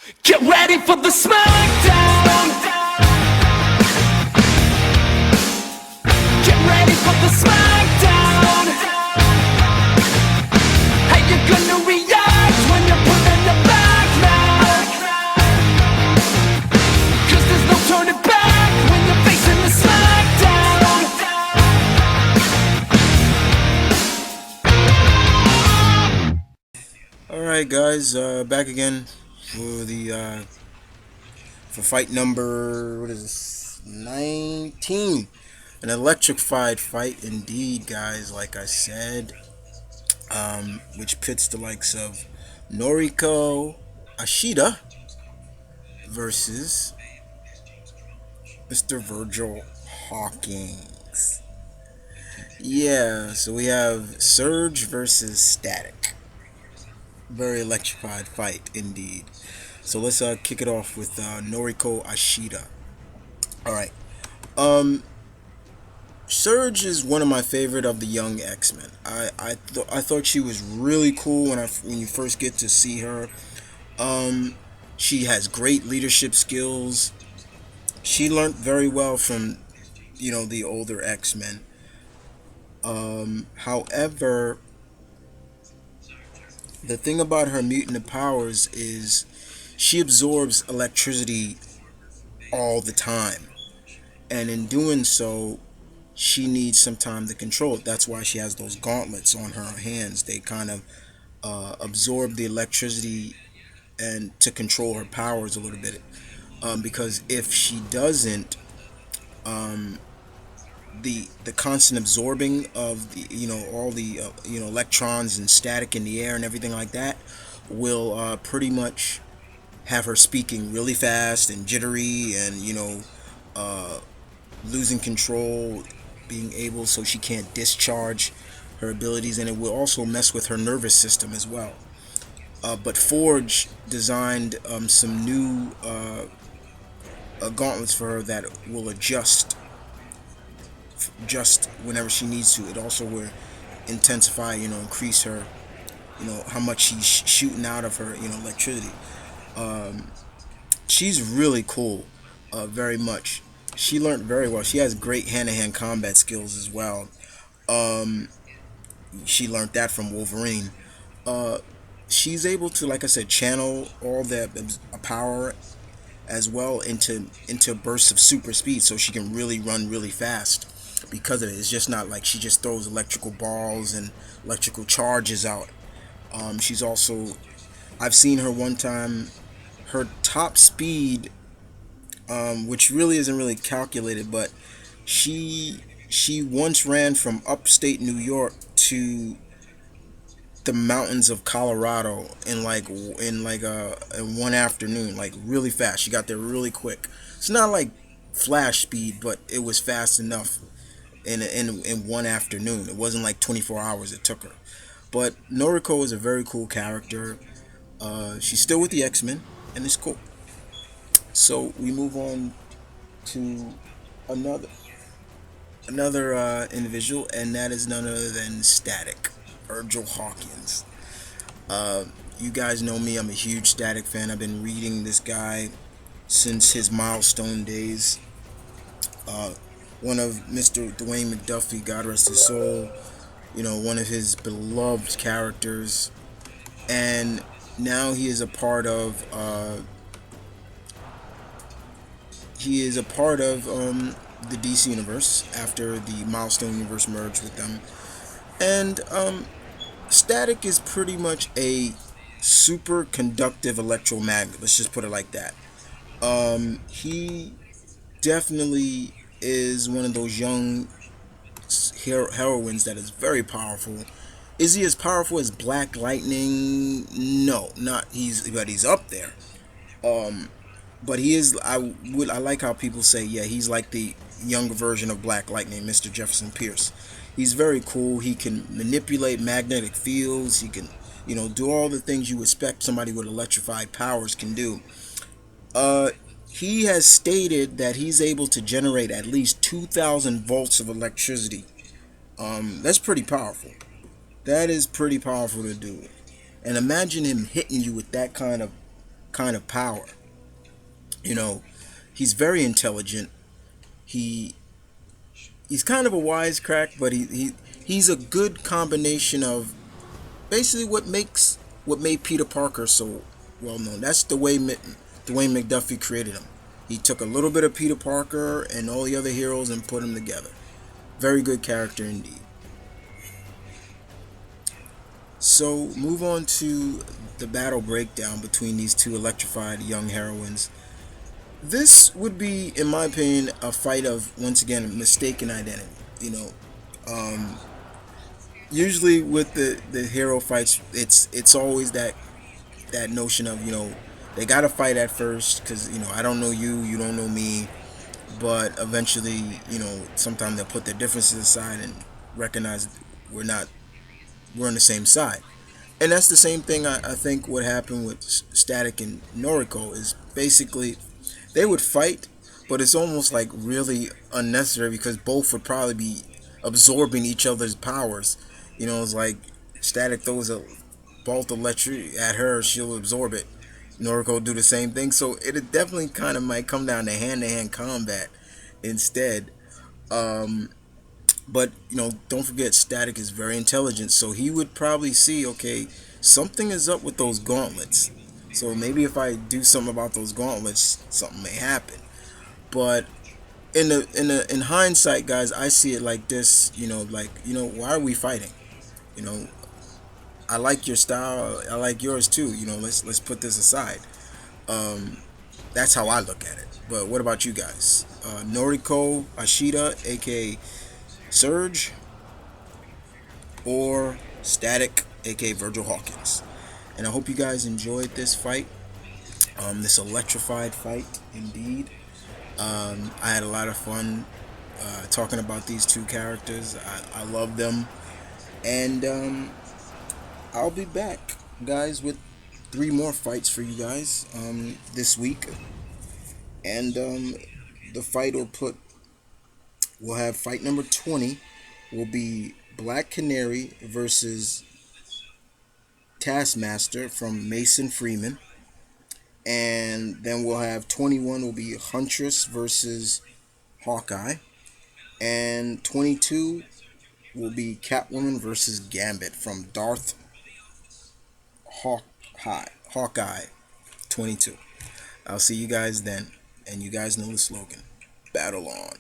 Get ready for the smackdown. Get ready for the smackdown. How you gonna react when you're put in the back now? Cause there's no turning back when you're facing the smackdown. Alright guys, back again for for fight number, what is this, 19, an electrified fight indeed guys, like I said, which pits the likes of Noriko Ashida versus Mr. Virgil Hawkins. Yeah, so we have Surge versus Static. Very electrified fight indeed. So let's kick it off with Noriko Ashida. All right. Um, Surge is one of my favorite of the young X-Men. I thought she was really cool when you first get to see her. Um, she has great leadership skills. She learned very well from the older X-Men. However, the thing about her mutant powers is she absorbs electricity all the time, and in doing so she needs some time to control it. That's why she has those gauntlets on her hands. They kind of absorb the electricity and to control her powers a little bit, because if she doesn't, um, the constant absorbing of the all the electrons and static in the air and everything like that will pretty much have her speaking really fast and jittery, and uh, losing control, being able so she can't discharge her abilities, and it will also mess with her nervous system as well. But Forge designed some new gauntlets for her that will adjust just whenever she needs to. It also will intensify, increase her, how much she's shooting out of her, electricity. Um, she's really cool, very much. She learned very well. She has great hand-to-hand combat skills as well. Um, she learned that from Wolverine. Uh, she's able to, like I said, channel all that power as well into bursts of super speed, so she can really run really fast. Because of it, it's just not like she just throws electrical balls and electrical charges out. She's also, I've seen her one time, her top speed, which really isn't really calculated, but she once ran from upstate New York to the mountains of Colorado in one afternoon, like really fast. She got there really quick. It's not like flash speed, but it was fast enough in one afternoon. It wasn't like 24 hours it took her. But Noriko is a very cool character. She's still with the X-Men, and it's cool. So we move on to another individual, and that is none other than Static, Virgil Hawkins. Uh, you guys know me. I'm a huge Static fan. I've been reading this guy since his Milestone days. Uh, One of Mr. Dwayne McDuffie, God rest his soul, one of his beloved characters, and now he is a part of the DC universe after the Milestone universe merged with them, and Static is pretty much a super conductive electromagnet. Let's just put it like that. He definitely is one of those young heroines that is very powerful. Is he as powerful as Black Lightning? No, not but he's up there. Um, but he is. I like how people say, yeah, he's like the younger version of Black Lightning, Mr. Jefferson Pierce. He's very cool. He can manipulate magnetic fields. He can, do all the things you expect somebody with electrified powers can do. Uh, he has stated that he's able to generate at least 2,000 volts of electricity. That's pretty powerful. That is pretty powerful to do. And imagine him hitting you with that kind of kind of power. You know, he's very intelligent. He he's kind of a wisecrack, but he's a good combination of basically what made Peter Parker so well known. That's the way Dwayne McDuffie created him. He took a little bit of Peter Parker and all the other heroes and put them together. Very good character indeed. So move on to the battle breakdown between these two electrified young heroines. This would be, in my opinion, a fight of, once again, mistaken identity. You know, um, usually with the hero fights, it's always that notion of, they gotta fight at first because, I don't know you, you don't know me, but eventually, sometimes they'll put their differences aside and recognize we're not we're on the same side. And that's the same thing I think what happened with Static and Noriko is basically they would fight, but it's almost like really unnecessary because both would probably be absorbing each other's powers. It's like Static throws a bolt of electric at her, she'll absorb it. Noriko do the same thing, so it definitely kind of might come down to hand combat instead. Um, but don't forget, Static is very intelligent, so he would probably see, okay, something is up with those gauntlets. So maybe if I do something about those gauntlets, something may happen. But in hindsight, guys, I see it like this. Why are we fighting? You know, I like your style. I like yours too. Let's put this aside. Um, that's how I look at it. But what about you guys? Noriko Ashita, aka Surge, or Static, aka Virgil Hawkins. And I hope you guys enjoyed this fight, this electrified fight indeed. I had a lot of fun talking about these two characters. I love them. And I'll be back, guys, with three more fights for you guys this week. And the fight we'll have fight number 20 will be Black Canary versus Taskmaster from Mason Freeman. And then we'll have 21 will be Huntress versus Hawkeye. And 22 will be Catwoman versus Gambit from Darth Hawkeye 22. I'll see you guys then. And you guys know the slogan. Battle on.